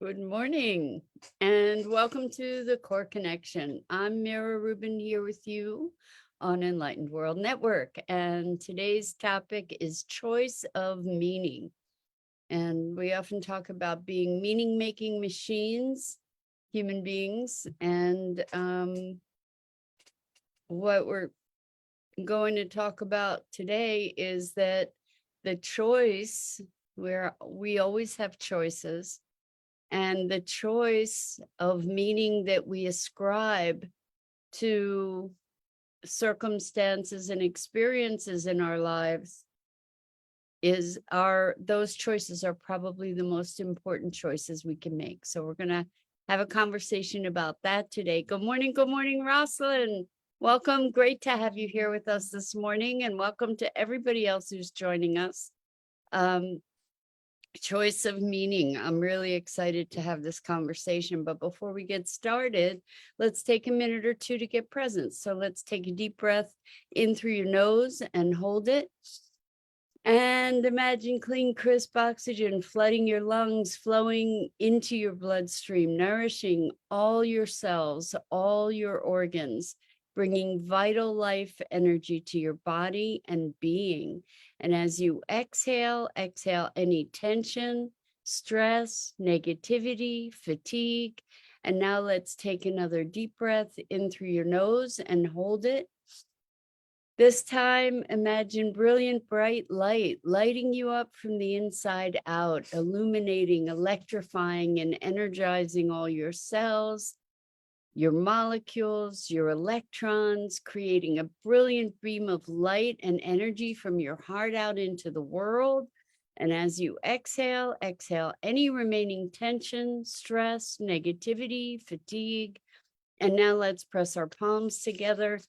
Good morning and welcome to the Core Connection. I'm Mira Rubin here with you on Enlightened World Network, and today's topic is choice of meaning. And we often talk about being meaning-making machines, human beings, and what we're going to talk about today is that the choice, where we always have choices, and the choice of meaning that we ascribe to circumstances and experiences in our lives those choices are probably the most important choices we can make. So we're going to have a conversation about that today. Good morning, Rosalind. Welcome. Great to have you here with us this morning, and welcome to everybody else who's joining us. Choice of meaning. I'm really excited to have this conversation, but before we get started, let's take a minute or two to get present. So let's take a deep breath in through your nose and hold it. And imagine clean, crisp oxygen flooding your lungs, flowing into your bloodstream, nourishing all your cells, all your organs, bringing vital life energy to your body and being. And as you exhale any tension, stress, negativity, fatigue. And now let's take another deep breath in through your nose and hold it. This time, imagine brilliant, bright light lighting you up from the inside out, illuminating, electrifying, and energizing all your cells, your molecules, your electrons, creating a brilliant beam of light and energy from your heart out into the world. And as you exhale any remaining tension, stress, negativity, fatigue. And now let's press our palms together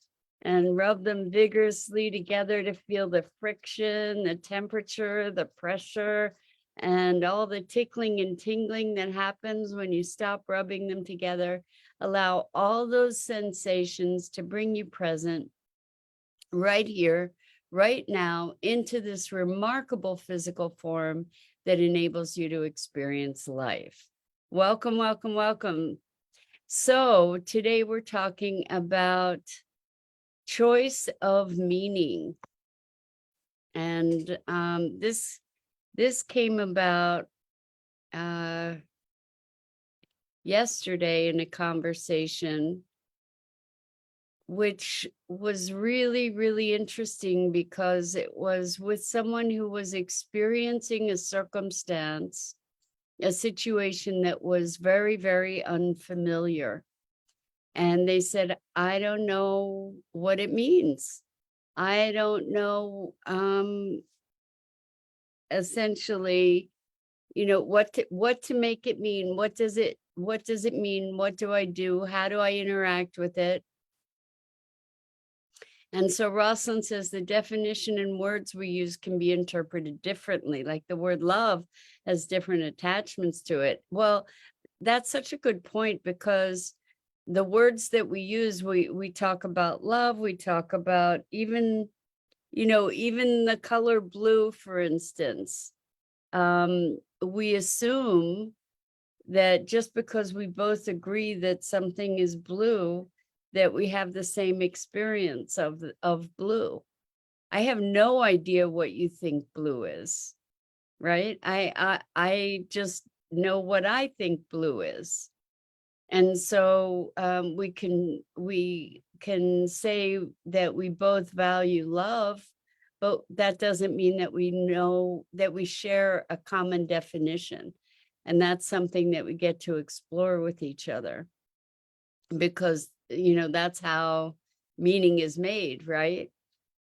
and rub them vigorously together to feel the friction, the temperature, the pressure, and all the tickling and tingling that happens when you stop rubbing them together. Allow all those sensations to bring you present right here, right now, into this remarkable physical form that enables you to experience life. Welcome, welcome, welcome. So today we're talking about choice of meaning. And this came about yesterday in a conversation, which was really, really interesting because it was with someone who was experiencing a circumstance, a situation that was very, very unfamiliar. And they said, I don't know what it means. I don't know, essentially, what to make it mean. What does it mean? What do I do? How do I interact with it? And so Rosalind says the definition and words we use can be interpreted differently. Like the word love has different attachments to it. Well, that's such a good point, because the words that we use, we talk about love, we talk about even the color blue, for instance. We assume that just because we both agree that something is blue, that we have the same experience of blue. I have no idea what you think blue is, right? I just know what I think blue is. And so we can say that we both value love, but that doesn't mean that we know that we share a common definition. And that's something that we get to explore with each other, because, that's how meaning is made, right?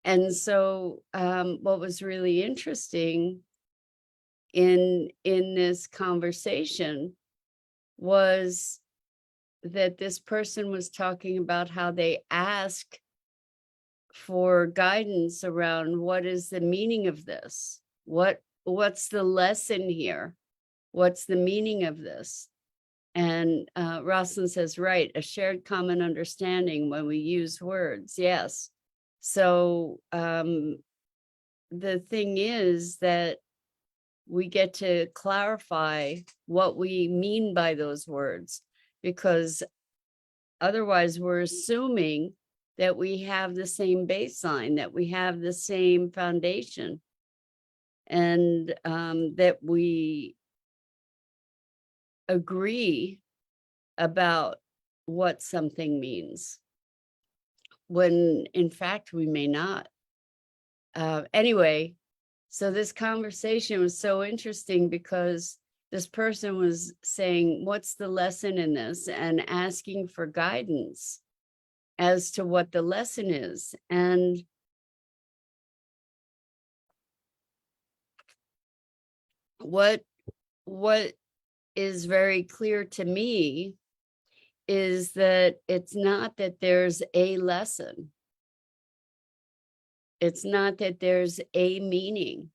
And so what was really interesting in this conversation was that this person was talking about how they ask for guidance around what is the meaning of this? What's the lesson here? What's the meaning of this? And Rosalind says, right, a shared common understanding when we use words. Yes. So the thing is that we get to clarify what we mean by those words, because otherwise we're assuming that we have the same baseline, that we have the same foundation, and that we agree about what something means, when in fact we may not. Anyway, so this conversation was so interesting because this person was saying, what's the lesson in this? And asking for guidance as to what the lesson is. And what is very clear to me is that it's not that there's a lesson. It's not that there's a meaning.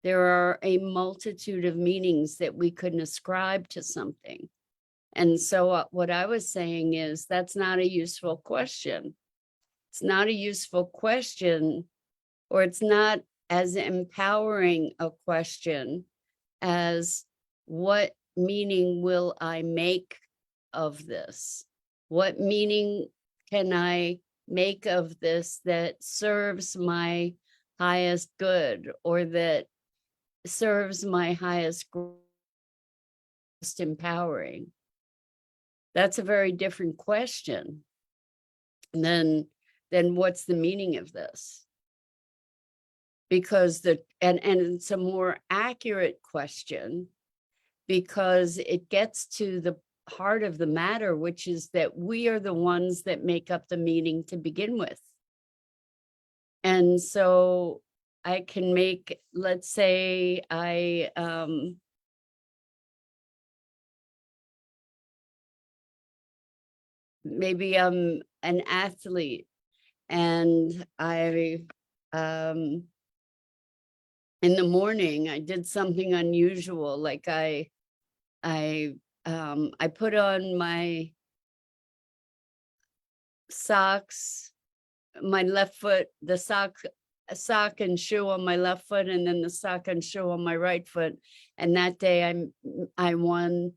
There are a multitude of meanings that we could ascribe to something. And so what I was saying is that's not a useful question. It's not a useful question, or it's not as empowering a question as what meaning will I make of this? What meaning can I make of this that serves my highest good, or that serves my highest, most empowering? That's a very different question than what's the meaning of this? Because and it's a more accurate question, because it gets to the heart of the matter, which is that we are the ones that make up the meaning to begin with. And so I can make, let's say maybe I'm an athlete, and I in the morning I did something unusual, like I put on my socks, my left foot, the sock and shoe on my left foot, and then the sock and shoe on my right foot. And that day I won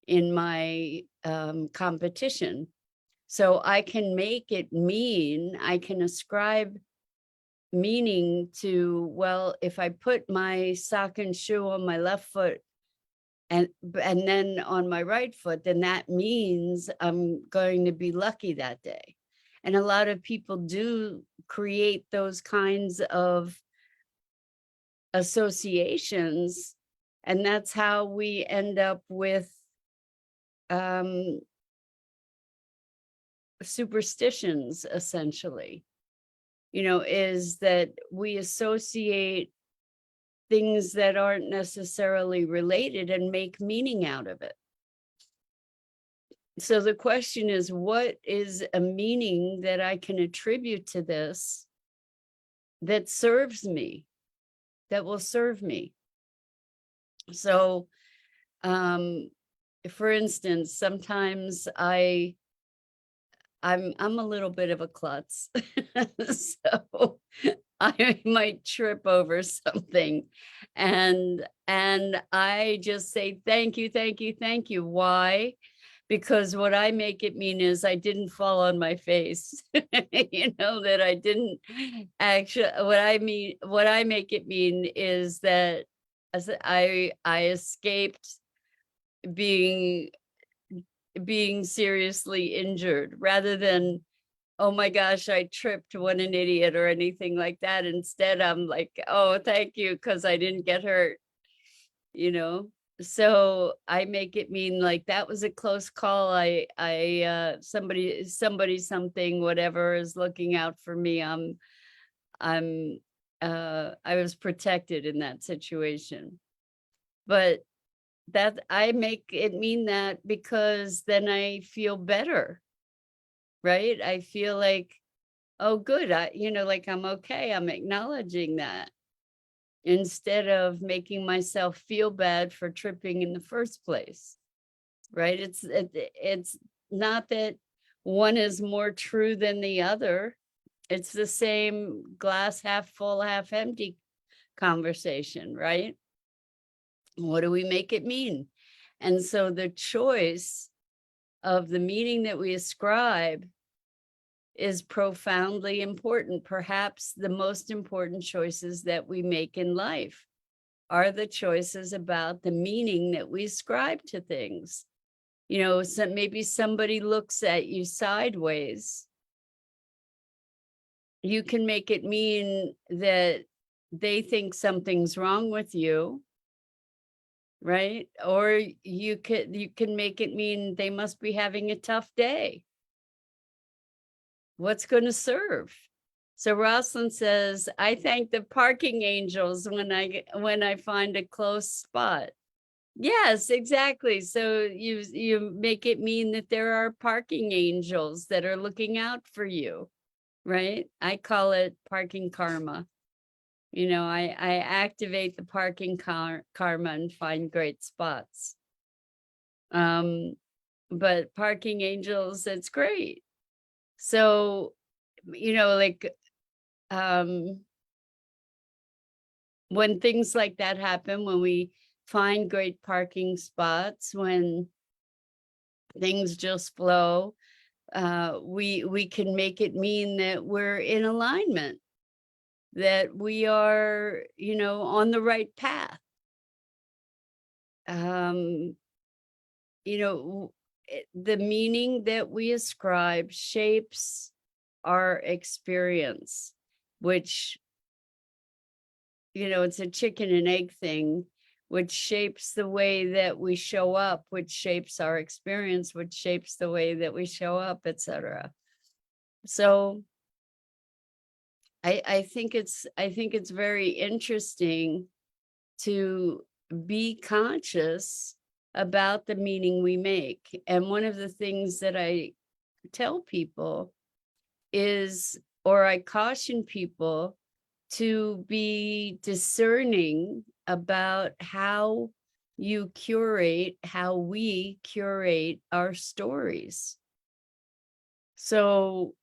in my competition. So I can make it mean, I can ascribe meaning to, well, if I put my sock and shoe on my left foot and then on my right foot, then that means I'm going to be lucky that day. And a lot of people do create those kinds of associations, and that's how we end up with superstitions, essentially, is that we associate things that aren't necessarily related and make meaning out of it. So the question is, what is a meaning that I can attribute to this that serves me, that will serve me? So, for instance, sometimes I'm a little bit of a klutz, so I might trip over something, and I just say, thank you, thank you, thank you. Why? Because what I make it mean is I didn't fall on my face, that I didn't actually, what I make it mean is that as I escaped being seriously injured, rather than, oh my gosh, I tripped, what an idiot, or anything like that. Instead, I'm like, oh, thank you, because I didn't get hurt, So I make it mean like that was a close call. Somebody, something, whatever is looking out for me. I was protected in that situation. But that I make it mean that because then I feel better, right? I feel like, oh, good. Like I'm okay. I'm acknowledging that, instead of making myself feel bad for tripping in the first place, right? It's not that one is more true than the other. It's the same glass half full, half empty conversation, right? What do we make it mean? And so the choice of the meaning that we ascribe is profoundly important. Perhaps the most important choices that we make in life are the choices about the meaning that we ascribe to things. You know, so maybe somebody looks at you sideways. You can make it mean that they think something's wrong with you, right? Or you can make it mean they must be having a tough day. What's going to serve? So Rosalind says, I thank the parking angels when I find a close spot. Yes, exactly. So you make it mean that there are parking angels that are looking out for you, right? I call it parking karma. You know, I activate the parking karma and find great spots. But parking angels, it's great. So, you know, like when things like that happen, when we find great parking spots, when things just flow, we can make it mean that we're in alignment, that we are, you know, on the right path. Um, you know, the meaning that we ascribe shapes our experience, which, you know, it's a chicken and egg thing, which shapes the way that we show up, which shapes our experience, which shapes the way that we show up, etc. So I think it's very interesting to be conscious about the meaning we make. And one of the things that I tell people is, or I caution people to be discerning about how how we curate our stories. So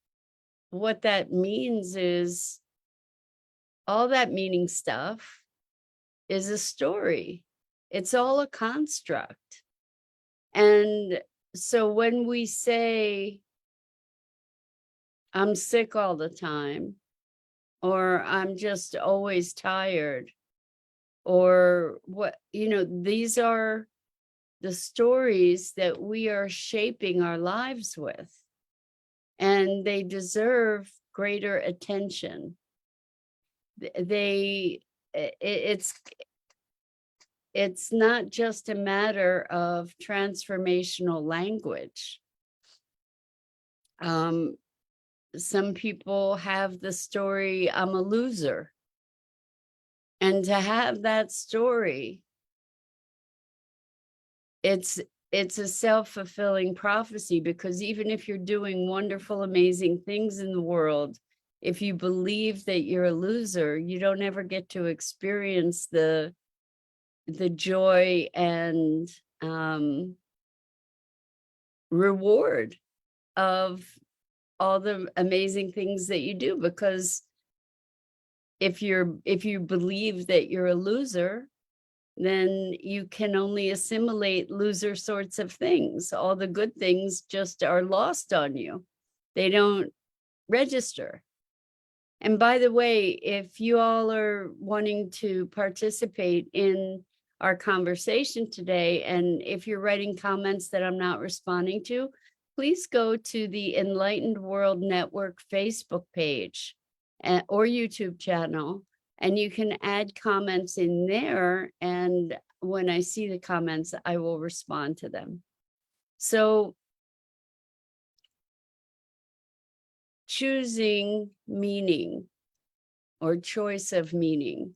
what that means is all that meaning stuff is a story. It's all a construct. And so when we say, I'm sick all the time, or I'm just always tired, or what, you know, these are the stories that we are shaping our lives with, and they deserve greater attention. They, it's not just a matter of transformational language. Some people have the story, I'm a loser. And to have that story, it's a self-fulfilling prophecy, because even if you're doing wonderful, amazing things in the world, if you believe that you're a loser, you don't ever get to experience the joy and reward of all the amazing things that you do. Because if you believe that you're a loser, then you can only assimilate loser sorts of things. All the good things just are lost on you. They don't register. And by the way, if you all are wanting to participate in our conversation today, and if you're writing comments that I'm not responding to, please go to the Enlightened World Network Facebook page or YouTube channel, and you can add comments in there. And when I see the comments, I will respond to them. So choosing meaning or choice of meaning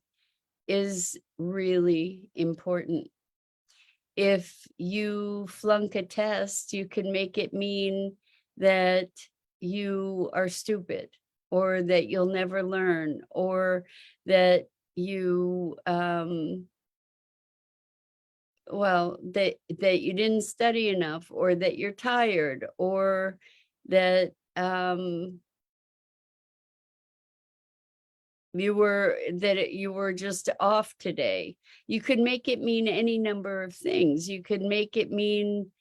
is really important. If you flunk a test, you can make it mean that you are stupid, or that you'll never learn, or that you that you didn't study enough, or that you're tired, or that you were just off today. You could make it mean any number of things. You could make it mean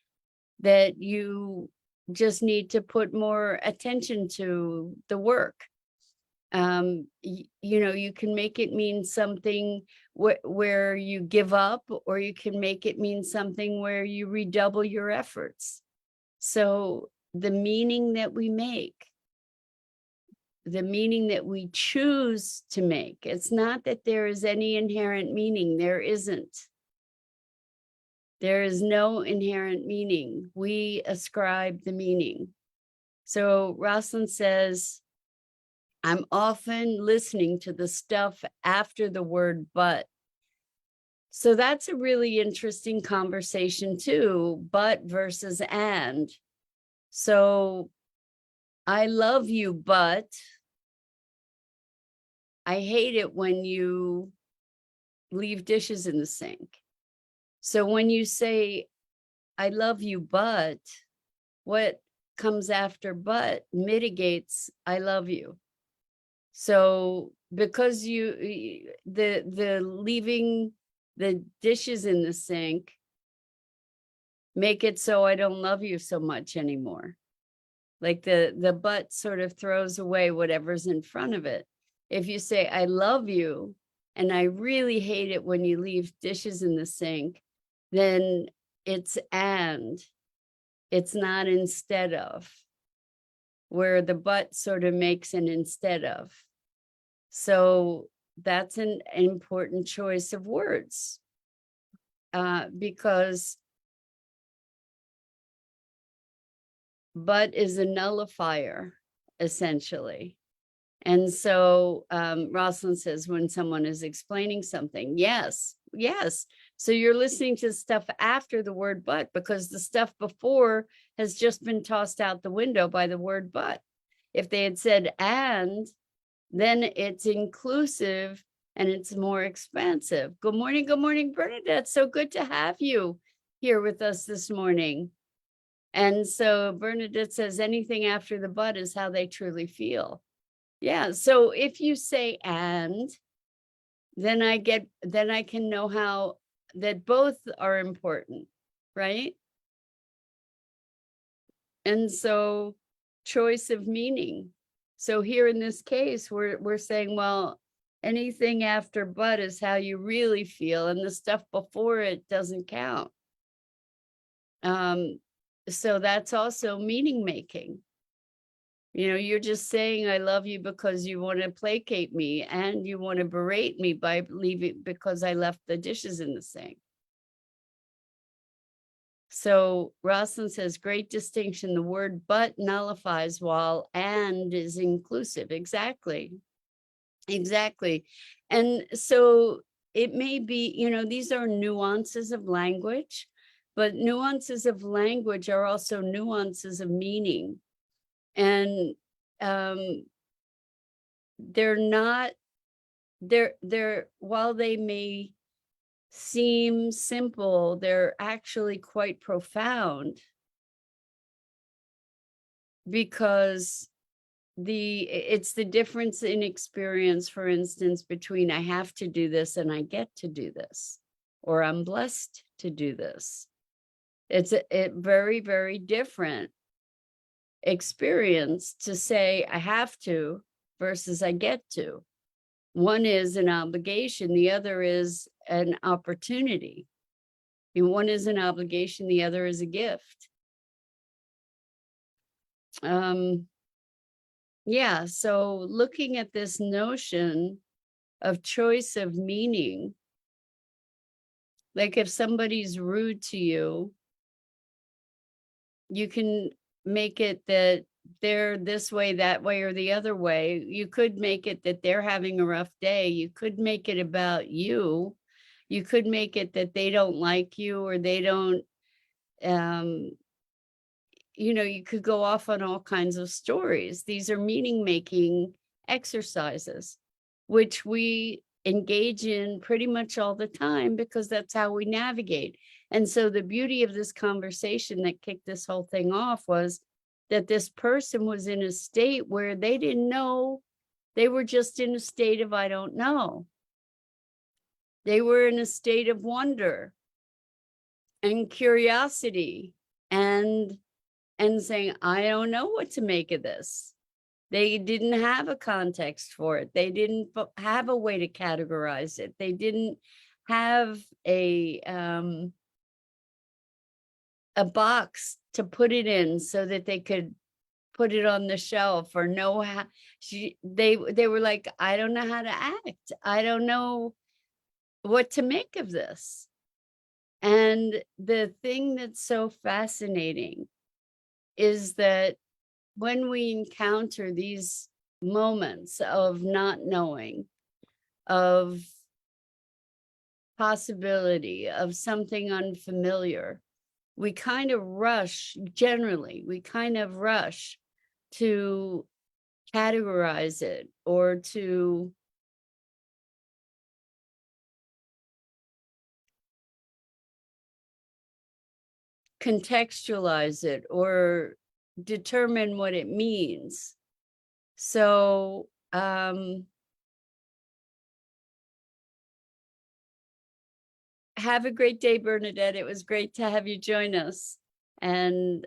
that you just need to put more attention to the work. You can make it mean something where you give up, or you can make it mean something where you redouble your efforts. So the meaning that we make, the meaning that we choose to make, it's not that there is any inherent meaning. There isn't. There is no inherent meaning. We ascribe the meaning. So Rosalind says, I'm often listening to the stuff after the word but. So that's a really interesting conversation too, but versus and. So I love you, but I hate it when you leave dishes in the sink. So when you say, I love you, but, what comes after but mitigates I love you. So because the leaving the dishes in the sink make it so I don't love you so much anymore. Like the but sort of throws away whatever's in front of it. If you say I love you and I really hate it when you leave dishes in the sink, then it's and, it's not instead of, where the but sort of makes an instead of. So that's an important choice of words, because but is a nullifier, essentially. And so Rosalind says, when someone is explaining something, yes. So you're listening to stuff after the word but, because the stuff before has just been tossed out the window by the word but. If they had said and, then it's inclusive and it's more expansive. Good morning, Bernadette. So good to have you here with us this morning. And so Bernadette says, anything after the but is how they truly feel. Yeah, so if you say and, then I can know how that both are important, right? And so choice of meaning. So here in this case, we're saying, well, anything after but is how you really feel, and the stuff before it doesn't count. So that's also meaning making. You're just saying I love you because you want to placate me, and you want to berate me by leaving because I left the dishes in the sink. So Rosalind says, great distinction. The word but nullifies while and is inclusive. Exactly. And so it may be, these are nuances of language, but nuances of language are also nuances of meaning. And they're not, while they may seem simple, they're actually quite profound, because it's the difference in experience, for instance, between I have to do this and I get to do this, or I'm blessed to do this. It's a very, very different experience to say I have to versus I get to. One is an obligation, the other is an opportunity. And one is an obligation, the other is a gift. Yeah, so looking at this notion of choice of meaning, like if somebody's rude to you, you can make it that they're this way, that way, or the other way. You could make it that they're having a rough day. You could make it about you. You could make it that they don't like you, or they don't, you could go off on all kinds of stories. These are meaning-making exercises, which we engage in pretty much all the time, because that's how we navigate. And so the beauty of this conversation that kicked this whole thing off was that this person was in a state where they didn't know They were just in a state of, I don't know. They were in a state of wonder and curiosity and saying, I don't know what to make of this. They didn't have a context for it. They didn't have a way to categorize it. They didn't have a box to put it in so that they could put it on the shelf or know how. They were like, I don't know how to act. I don't know what to make of this. And the thing that's so fascinating is that when we encounter these moments of not knowing, of possibility, of something unfamiliar, we kind of rush, generally, we kind of rush to categorize it or to contextualize it or determine what it means. So, have a great day, Bernadette. It was great to have you join us. And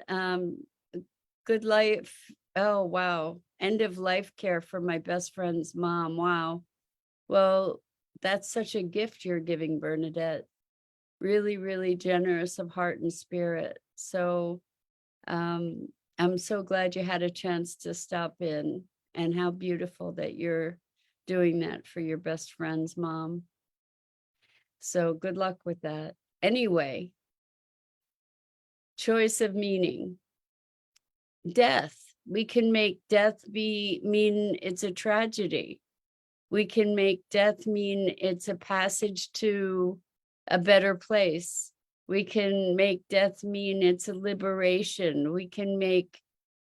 good life. Oh, wow. End of life care for my best friend's mom. Wow. Well, that's such a gift you're giving, Bernadette. Really, really generous of heart and spirit. So I'm so glad you had a chance to stop in, and how beautiful that you're doing that for your best friend's mom. So good luck with that. Anyway, choice of meaning. Death. We can make death mean it's a tragedy. We can make death mean it's a passage to a better place. We can make death mean it's a liberation. We can make,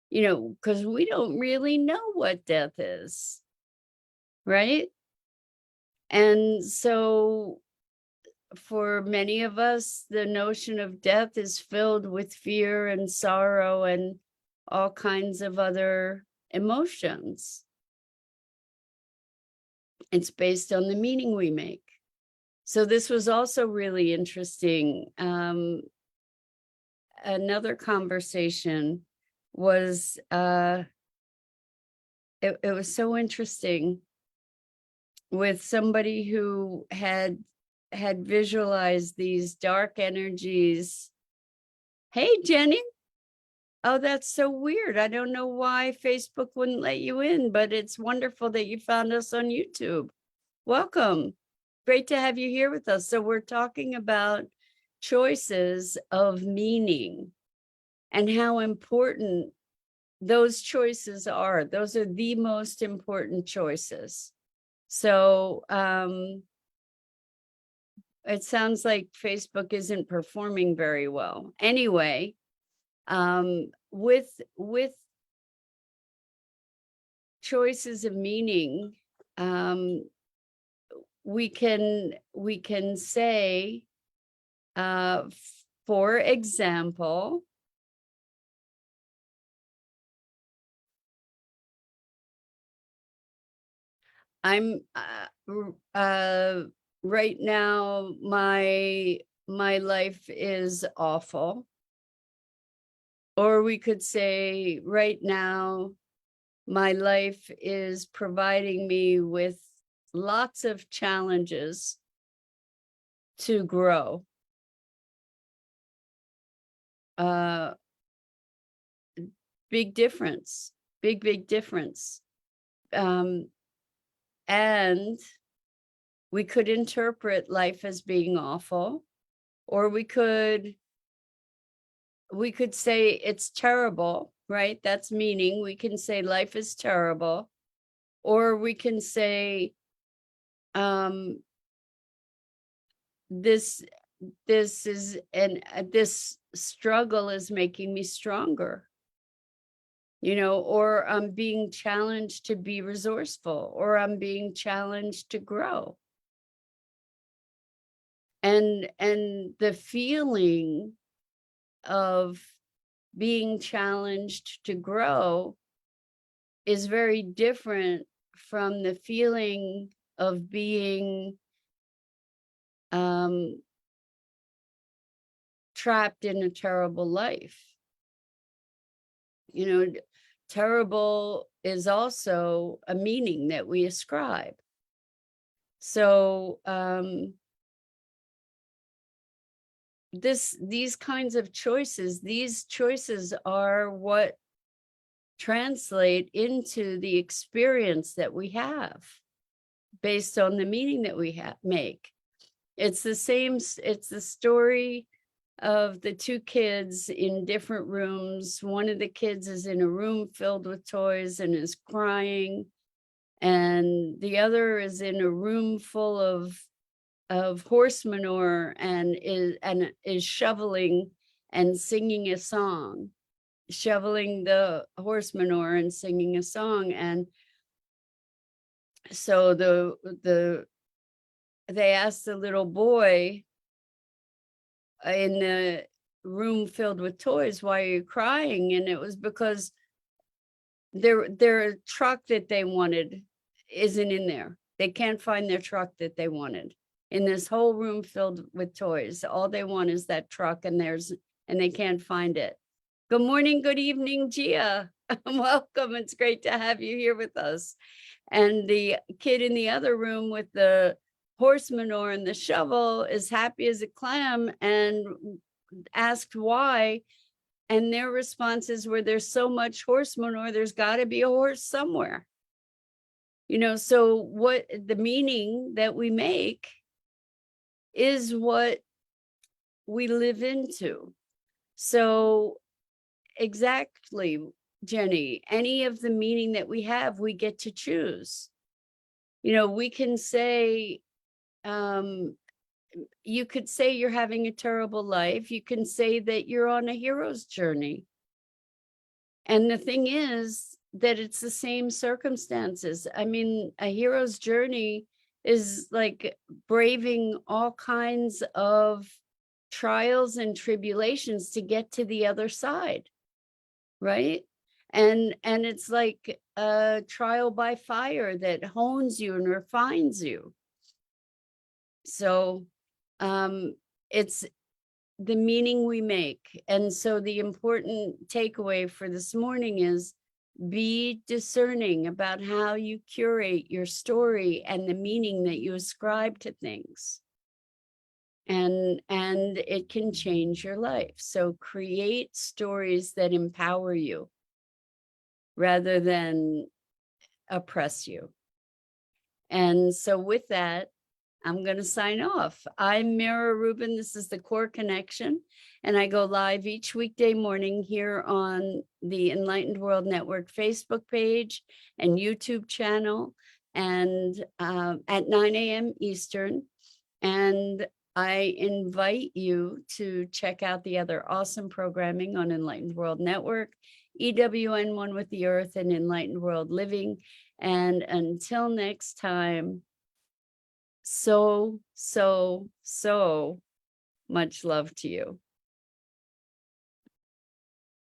because we don't really know what death is, right? And so for many of us, the notion of death is filled with fear and sorrow and all kinds of other emotions. It's based on the meaning we make. So this was also really interesting. Another conversation was, it was so interesting with somebody who had visualized these dark energies. Hey, Jenny. Oh, that's so weird. I don't know why Facebook wouldn't let you in, but it's wonderful that you found us on YouTube. Welcome. Great to have you here with us. So we're talking about choices of meaning and how important those choices are. Those are the most important choices. So it sounds like Facebook isn't performing very well. Anyway, with choices of meaning, we can say, for example, I'm right now my life is awful. Or we could say right now my life is providing me with lots of challenges to grow. Big difference, big difference. And we could interpret life as being awful, or we could say it's terrible, right? That's meaning. We can say life is terrible, or we can say this struggle is making me stronger, or I'm being challenged to be resourceful, or I'm being challenged to grow. And the feeling of being challenged to grow is very different from the feeling of being trapped in a terrible life. You know, terrible is also a meaning that we ascribe. So these kinds of choices, these choices are what translate into the experience that we have based on the meaning that we make. It's the same, it's the story of the two kids in different rooms. One of the kids is in a room filled with toys and is crying, and the other is in a room full of horse manure and is shoveling and singing a song, shoveling the horse manure and singing a song. And so they asked the little boy in the room filled with toys, "Why are you crying?" And it was because their truck that they wanted isn't in there. They can't find their truck that they wanted in this whole room filled with toys. All they want is that truck, and they can't find it. Good morning, good evening, Gia. Welcome. It's great to have you here with us. And the kid in the other room with the horse manure and the shovel is happy as a clam and asked why. And their responses were, "There's so much horse manure, there's got to be a horse somewhere." So what the meaning that we make is what we live into. So exactly, Jenny, any of the meaning that we have, we get to choose. We can say, you could say you're having a terrible life. You can say that you're on a hero's journey. And the thing is that it's the same circumstances. I mean, a hero's journey is like braving all kinds of trials and tribulations to get to the other side, right? And it's like a trial by fire that hones you and refines you. So it's the meaning we make. And so the important takeaway for this morning is be discerning about how you curate your story and the meaning that you ascribe to things. And it can change your life. So create stories that empower you rather than oppress you. And so with that, I'm going to sign off. I'm Mira Rubin. This is the Core Connection, and I go live each weekday morning here on the Enlightened World Network Facebook page and YouTube channel, and at 9 a.m. Eastern. And I invite you to check out the other awesome programming on Enlightened World Network, EWN One with the Earth, and Enlightened World Living. And until next time, so much love to you.